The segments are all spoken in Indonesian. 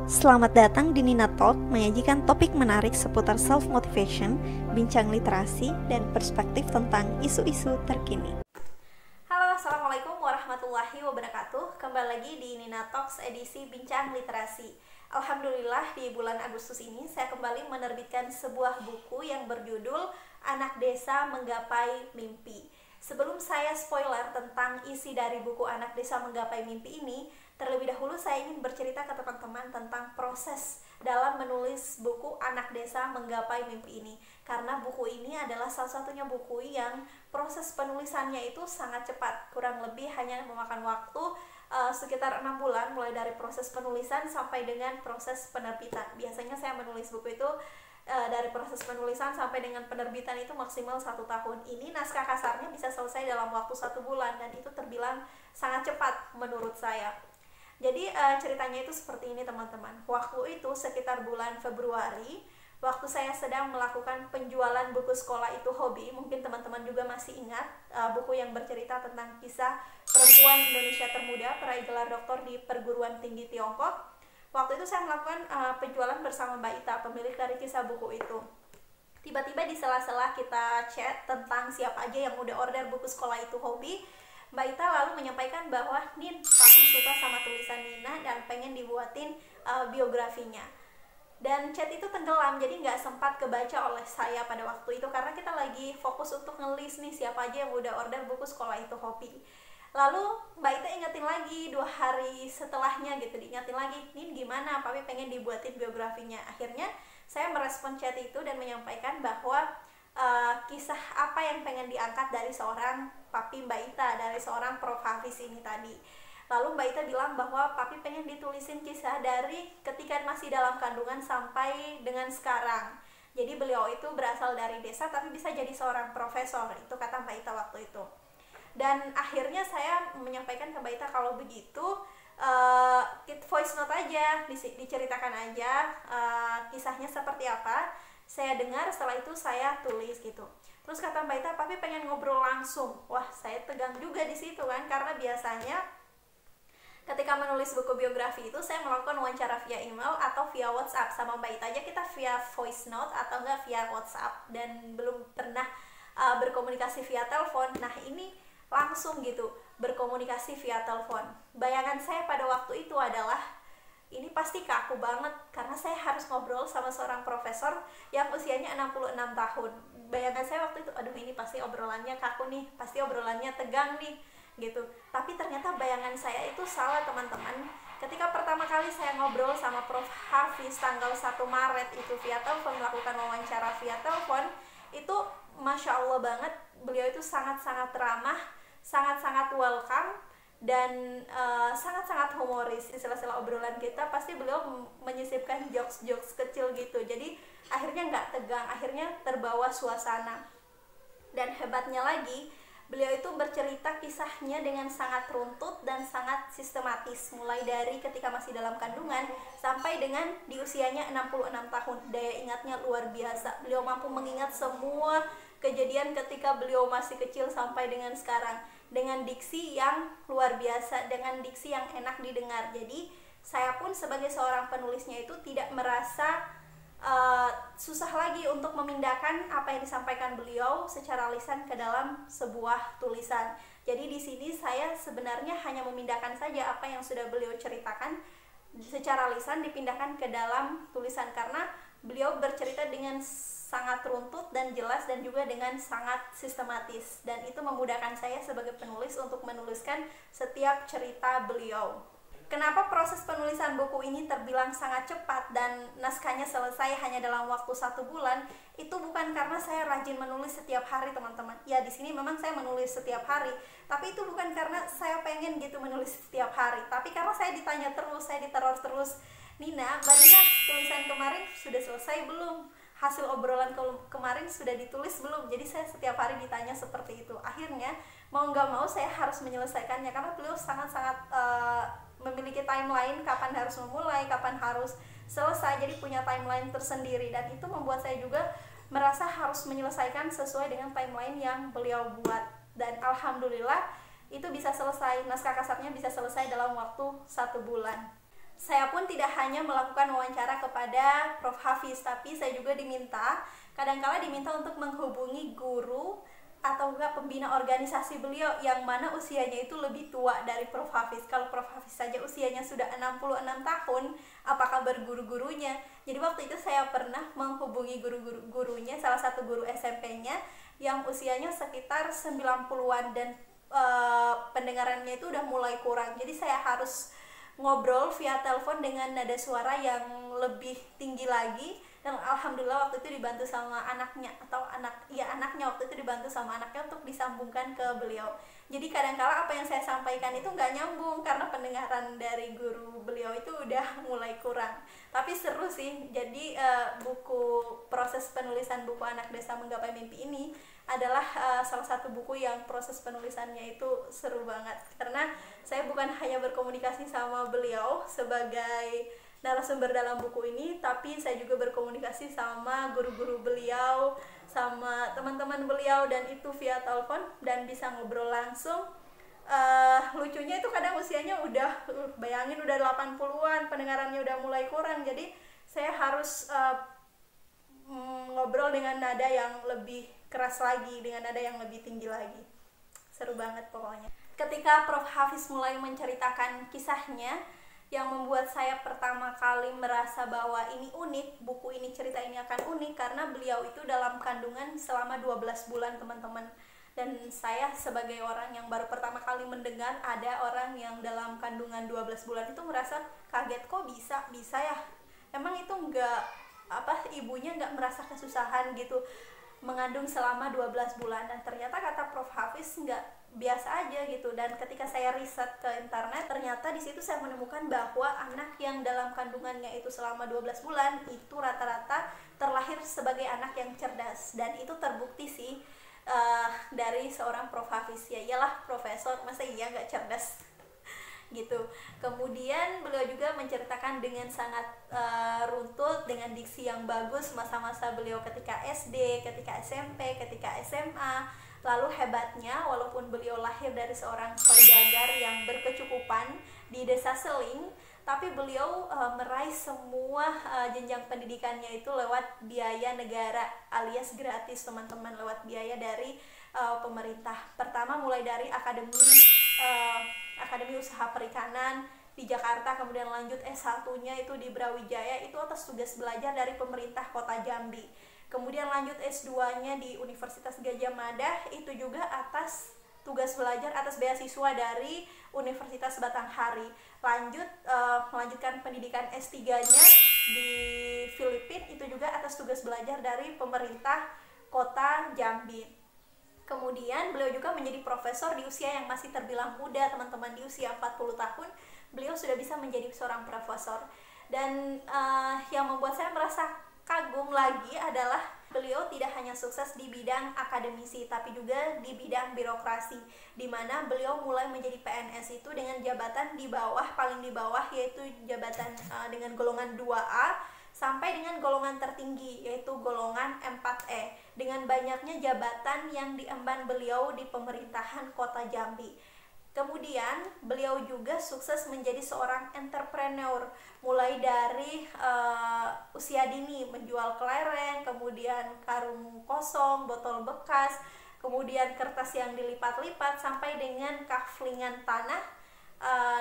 Selamat datang di Nina Talk, menyajikan topik menarik seputar self-motivation, bincang literasi, dan perspektif tentang isu-isu terkini. Halo, Assalamualaikum warahmatullahi wabarakatuh. Kembali lagi di Nina Talks edisi Bincang Literasi. Alhamdulillah di bulan Agustus ini saya kembali menerbitkan sebuah buku yang berjudul Anak Desa Menggapai Mimpi. Sebelum saya spoiler tentang isi dari buku Anak Desa Menggapai Mimpi ini, terlebih dahulu saya ingin bercerita ke teman-teman tentang proses dalam menulis buku Anak Desa Menggapai Mimpi ini. Karena buku ini adalah salah satunya buku yang proses penulisannya itu sangat cepat. Kurang lebih hanya memakan waktu sekitar 6 bulan mulai dari proses penulisan sampai dengan proses penerbitan. Biasanya saya menulis buku itu dari proses penulisan sampai dengan penerbitan itu maksimal 1 tahun. Ini naskah kasarnya bisa selesai dalam waktu 1 bulan dan itu terbilang sangat cepat menurut saya. Jadi ceritanya itu seperti ini teman-teman. Waktu itu sekitar bulan Februari, waktu saya sedang melakukan penjualan buku sekolah itu hobi. Mungkin teman-teman juga masih ingat buku yang bercerita tentang kisah perempuan Indonesia termuda peraih gelar doktor di perguruan tinggi Tiongkok. Waktu itu saya melakukan penjualan bersama Mbak Ita, pemilik dari kisah buku itu. Tiba-tiba di sela-sela kita chat tentang siapa aja yang udah order buku sekolah itu hobi, Mbak Ita lalu menyampaikan bahwa Nin pasti suka sama tulisan Nina dan pengen dibuatin biografinya. Dan chat itu tenggelam, jadi nggak sempat kebaca oleh saya pada waktu itu karena kita lagi fokus untuk ngelis nih siapa aja yang udah order buku sekolah itu hobi. Lalu Mbak Ita ingetin lagi 2 hari setelahnya gitu, diingetin lagi, Nin gimana, Papi pengen dibuatin biografinya. Akhirnya saya merespon chat itu dan menyampaikan bahwa kisah apa yang pengen diangkat dari seorang Papi Mbak Ita, dari seorang Prof. Hafiz ini tadi. Lalu Mbak Ita bilang bahwa Papi pengen ditulisin kisah dari ketika masih dalam kandungan sampai dengan sekarang. Jadi beliau itu berasal dari desa tapi bisa jadi seorang profesor, itu kata Mbak Ita waktu itu. Dan akhirnya saya menyampaikan ke Mbak Ita kalau begitu voice note aja, diceritakan aja kisahnya seperti apa. Saya dengar, setelah itu saya tulis gitu. Terus kata Mbak Ita, Papi pengen ngobrol langsung. Wah, saya tegang juga di situ kan, karena biasanya ketika menulis buku biografi itu saya melakukan wawancara via email atau via WhatsApp. Sama Mbak Ita aja kita via voice note atau enggak via WhatsApp, dan belum pernah berkomunikasi via telepon. Nah, ini langsung gitu berkomunikasi via telepon. Bayangan saya pada waktu itu adalah ini pasti kaku banget karena saya harus ngobrol sama seorang profesor yang usianya 66 tahun. Bayangan saya waktu itu, aduh ini pasti obrolannya kaku nih, pasti obrolannya tegang nih gitu. Tapi ternyata bayangan saya itu salah teman-teman. Ketika pertama kali saya ngobrol sama Prof. Hafiz tanggal 1 Maret itu via telepon, melakukan wawancara via telepon, itu Masya Allah banget, beliau itu sangat-sangat ramah, sangat-sangat welcome, dan sangat-sangat humoris. Di sela-sela obrolan kita pasti beliau menyisipkan jokes-jokes kecil gitu, jadi akhirnya nggak tegang, akhirnya terbawa suasana. Dan hebatnya lagi, beliau itu bercerita kisahnya dengan sangat runtut dan sangat sistematis, mulai dari ketika masih dalam kandungan sampai dengan di usianya 66 tahun. Daya ingatnya luar biasa, beliau mampu mengingat semua kejadian ketika beliau masih kecil sampai dengan sekarang, dengan diksi yang luar biasa, dengan diksi yang enak didengar. Jadi saya pun sebagai seorang penulisnya itu tidak merasa susah lagi untuk memindahkan apa yang disampaikan beliau secara lisan ke dalam sebuah tulisan. Jadi di sini saya sebenarnya hanya memindahkan saja apa yang sudah beliau ceritakan secara lisan dipindahkan ke dalam tulisan, karena beliau bercerita dengan sangat runtut dan jelas dan juga dengan sangat sistematis, dan itu memudahkan saya sebagai penulis untuk menuliskan setiap cerita beliau. Kenapa proses penulisan buku ini terbilang sangat cepat dan naskahnya selesai hanya dalam waktu 1 bulan? Itu bukan karena saya rajin menulis setiap hari teman-teman. Ya di sini memang saya menulis setiap hari, tapi itu bukan karena saya pengen gitu menulis setiap hari, tapi karena saya ditanya terus, saya diteror terus, Nina, Mbak Nina, tulisan kemarin sudah selesai belum? Hasil obrolan kemarin sudah ditulis belum? Jadi saya setiap hari ditanya seperti itu. Akhirnya mau nggak mau saya harus menyelesaikannya karena beliau sangat-sangat memiliki timeline kapan harus memulai, kapan harus selesai. Jadi punya timeline tersendiri, dan itu membuat saya juga merasa harus menyelesaikan sesuai dengan timeline yang beliau buat. Dan alhamdulillah itu bisa selesai, naskah kasarnya bisa selesai dalam waktu 1 bulan. Saya pun tidak hanya melakukan wawancara kepada Prof. Hafiz, tapi saya juga kadangkala diminta untuk menghubungi guru atau enggak pembina organisasi beliau yang mana usianya itu lebih tua dari Prof. Hafiz. Kalau Prof. Hafiz saja usianya sudah 66 tahun, apakah berguru-gurunya? Jadi waktu itu saya pernah menghubungi gurunya, salah satu guru SMP-nya yang usianya sekitar 90-an dan pendengarannya itu udah mulai kurang. Jadi saya harus ngobrol via telepon dengan nada suara yang lebih tinggi lagi, dan alhamdulillah waktu itu dibantu sama anaknya waktu itu dibantu sama anaknya untuk disambungkan ke beliau. Jadi kadangkala apa yang saya sampaikan itu nggak nyambung karena pendengaran dari guru beliau itu udah mulai kurang. Tapi seru sih. Jadi proses penulisan buku Anak Desa Menggapai Mimpi ini adalah salah satu buku yang proses penulisannya itu seru banget, karena saya bukan hanya berkomunikasi sama beliau sebagai narasumber dalam buku ini, tapi saya juga berkomunikasi sama guru-guru beliau, sama teman-teman beliau, dan itu via telepon dan bisa ngobrol langsung. Lucunya itu kadang usianya udah bayangin udah 80-an, pendengarannya udah mulai kurang, jadi saya harus ngobrol dengan nada yang lebih keras lagi, dengan nada yang lebih tinggi lagi. Seru banget pokoknya. Ketika Prof. Hafiz mulai menceritakan kisahnya, yang membuat saya pertama kali merasa bahwa ini unik, buku ini, cerita ini akan unik, karena beliau itu dalam kandungan selama 12 bulan teman-teman. Dan saya sebagai orang yang baru pertama kali mendengar ada orang yang dalam kandungan 12 bulan itu merasa kaget, kok bisa ya, emang itu ibunya nggak merasa kesusahan gitu mengandung selama 12 bulan. Dan ternyata kata Prof. Hafiz nggak biasa aja gitu. Dan ketika saya riset ke internet, ternyata di situ saya menemukan bahwa anak yang dalam kandungannya itu selama 12 bulan itu rata-rata terlahir sebagai anak yang cerdas. Dan itu terbukti sih dari seorang Prof. Hafiz. Ya iyalah profesor, masa iya nggak cerdas gitu. Kemudian beliau juga menceritakan dengan sangat runtut, dengan diksi yang bagus masa-masa beliau ketika SD, ketika SMP, ketika SMA. Lalu hebatnya, walaupun beliau lahir dari seorang saudagar yang berkecukupan di desa Seling, tapi beliau meraih semua jenjang pendidikannya itu lewat biaya negara alias gratis teman-teman, lewat biaya dari pemerintah. Pertama mulai dari Akademi Usaha Perikanan di Jakarta, kemudian lanjut S1-nya itu di Brawijaya, itu atas tugas belajar dari pemerintah Kota Jambi. Kemudian lanjut S2-nya di Universitas Gadjah Mada, itu juga atas tugas belajar atas beasiswa dari Universitas Batanghari. Melanjutkan pendidikan S3-nya di Filipina, itu juga atas tugas belajar dari pemerintah Kota Jambi. Kemudian beliau juga menjadi profesor di usia yang masih terbilang muda teman-teman, di usia 40 tahun beliau sudah bisa menjadi seorang profesor. Dan yang membuat saya merasa kagum lagi adalah beliau tidak hanya sukses di bidang akademisi, tapi juga di bidang birokrasi, di mana beliau mulai menjadi PNS itu dengan jabatan paling di bawah, yaitu jabatan dengan golongan 2A sampai dengan golongan tertinggi, yaitu golongan 4E, dengan banyaknya jabatan yang diemban beliau di pemerintahan Kota Jambi. Kemudian beliau juga sukses menjadi seorang entrepreneur, mulai dari usia dini menjual kelereng, kemudian karung kosong, botol bekas, kemudian kertas yang dilipat-lipat, sampai dengan kaflingan tanah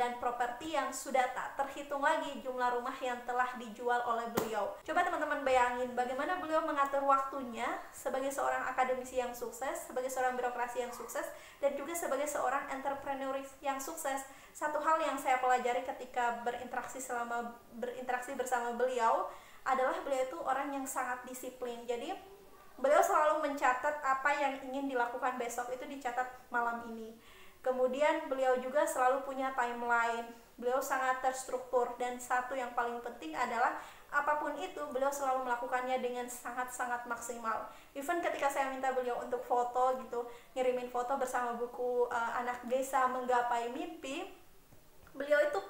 dan properti yang sudah tak terhitung lagi jumlah rumah yang telah dijual oleh beliau. Coba teman-teman bayangin bagaimana beliau mengatur waktunya sebagai seorang akademisi yang sukses, sebagai seorang birokrasi yang sukses, dan juga sebagai seorang entrepreneur yang sukses. Satu hal yang saya pelajari ketika berinteraksi bersama beliau adalah beliau itu orang yang sangat disiplin. Jadi beliau selalu mencatat apa yang ingin dilakukan besok, itu dicatat malam ini. Kemudian beliau juga selalu punya timeline, beliau sangat terstruktur, dan satu yang paling penting adalah apapun itu beliau selalu melakukannya dengan sangat-sangat maksimal. Even ketika saya minta beliau untuk foto gitu, ngirimin foto bersama buku Anak Desa Menggapai Mimpi, beliau itu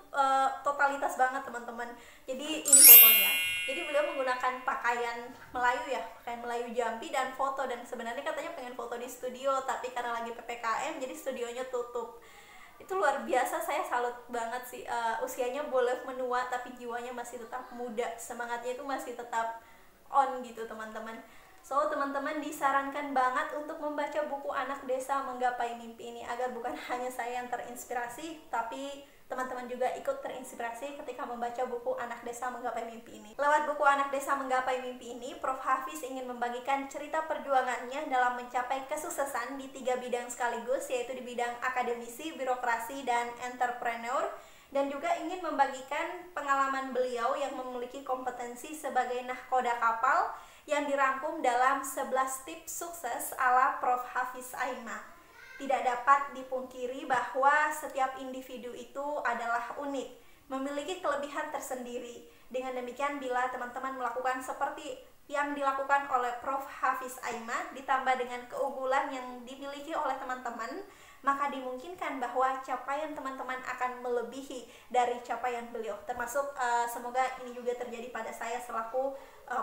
totalitas banget teman-teman. Jadi ini fotonya. Jadi beliau menggunakan pakaian Melayu Jambi dan foto, dan sebenarnya katanya pengen foto di studio, tapi karena lagi PPKM jadi studionya tutup. Itu luar biasa, saya salut banget sih. Usianya boleh menua tapi jiwanya masih tetap muda, semangatnya itu masih tetap on gitu teman-teman. So teman-teman disarankan banget untuk membaca buku Anak Desa Menggapai Mimpi ini, agar bukan hanya saya yang terinspirasi, tapi teman-teman juga ikut terinspirasi ketika membaca buku Anak Desa Menggapai Mimpi ini. Lewat buku Anak Desa Menggapai Mimpi ini, Prof. Hafiz ingin membagikan cerita perjuangannya dalam mencapai kesuksesan di 3 bidang sekaligus, yaitu di bidang akademisi, birokrasi, dan entrepreneur, dan juga ingin membagikan pengalaman beliau yang memiliki kompetensi sebagai nahkoda kapal yang dirangkum dalam 11 tips sukses ala Prof. Hafiz Aima. Tidak dapat dipungkiri bahwa setiap individu itu adalah unik, memiliki kelebihan tersendiri. Dengan demikian, bila teman-teman melakukan seperti yang dilakukan oleh Prof. Hafiz Aima, ditambah dengan keunggulan yang dimiliki oleh teman-teman, maka dimungkinkan bahwa capaian teman-teman akan melebihi dari capaian beliau. Termasuk semoga ini juga terjadi pada saya selaku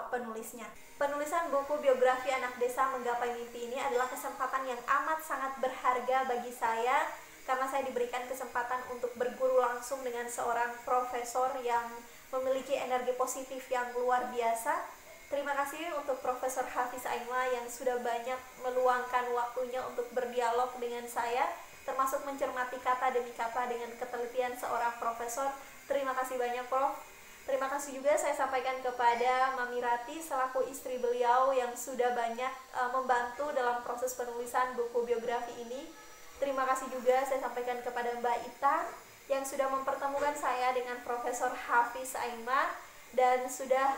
penulisnya. Penulisan buku biografi Anak Desa Menggapai Mimpi ini adalah kesempatan yang amat sangat berharga bagi saya, karena saya diberikan kesempatan untuk berguru langsung dengan seorang profesor yang memiliki energi positif yang luar biasa. Terima kasih untuk Profesor Hafiz Aima yang sudah banyak meluangkan waktunya untuk berdialog dengan saya, termasuk mencermati kata demi kata dengan ketelitian seorang profesor. Terima kasih banyak, Prof. Terima kasih juga saya sampaikan kepada Mami Rati selaku istri beliau yang sudah banyak membantu dalam proses penulisan buku biografi ini. Terima kasih juga saya sampaikan kepada Mbak Ita yang sudah mempertemukan saya dengan Profesor Hafiz Aima dan sudah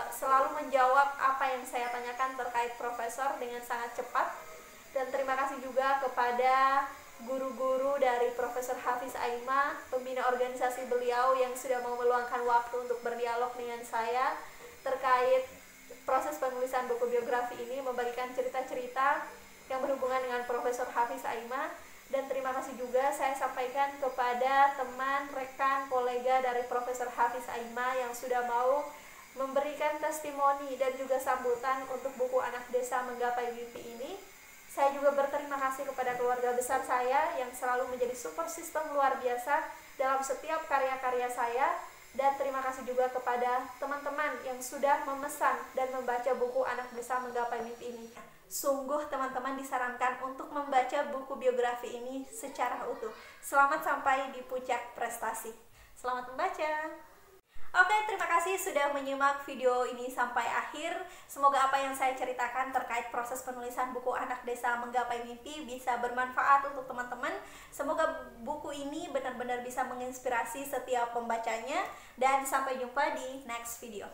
selalu menjawab apa yang saya tanyakan terkait profesor dengan sangat cepat. Dan terima kasih juga kepada guru-guru dari Profesor Hafiz Aima, pembina organisasi beliau yang sudah mau meluangkan waktu untuk berdialog dengan saya terkait proses penulisan buku biografi ini, membagikan cerita-cerita yang berhubungan dengan Profesor Hafiz Aima. Dan terima kasih juga saya sampaikan kepada teman, rekan, kolega dari Profesor Hafiz Aima yang sudah mau memberikan testimoni dan juga sambutan untuk buku Anak Desa Menggapai Mimpi ini. Saya juga berterima kasih kepada keluarga besar saya yang selalu menjadi support system luar biasa dalam setiap karya-karya saya. Dan terima kasih juga kepada teman-teman yang sudah memesan dan membaca buku Anak Desa Menggapai Mimpi ini. Sungguh teman-teman disarankan untuk membaca buku biografi ini secara utuh. Selamat sampai di puncak prestasi. Selamat membaca. Oke, terima kasih sudah menyimak video ini sampai akhir. Semoga apa yang saya ceritakan terkait proses penulisan buku Anak Desa Menggapai Mimpi bisa bermanfaat untuk teman-teman. Semoga buku ini benar-benar bisa menginspirasi setiap pembacanya. Dan sampai jumpa di next video.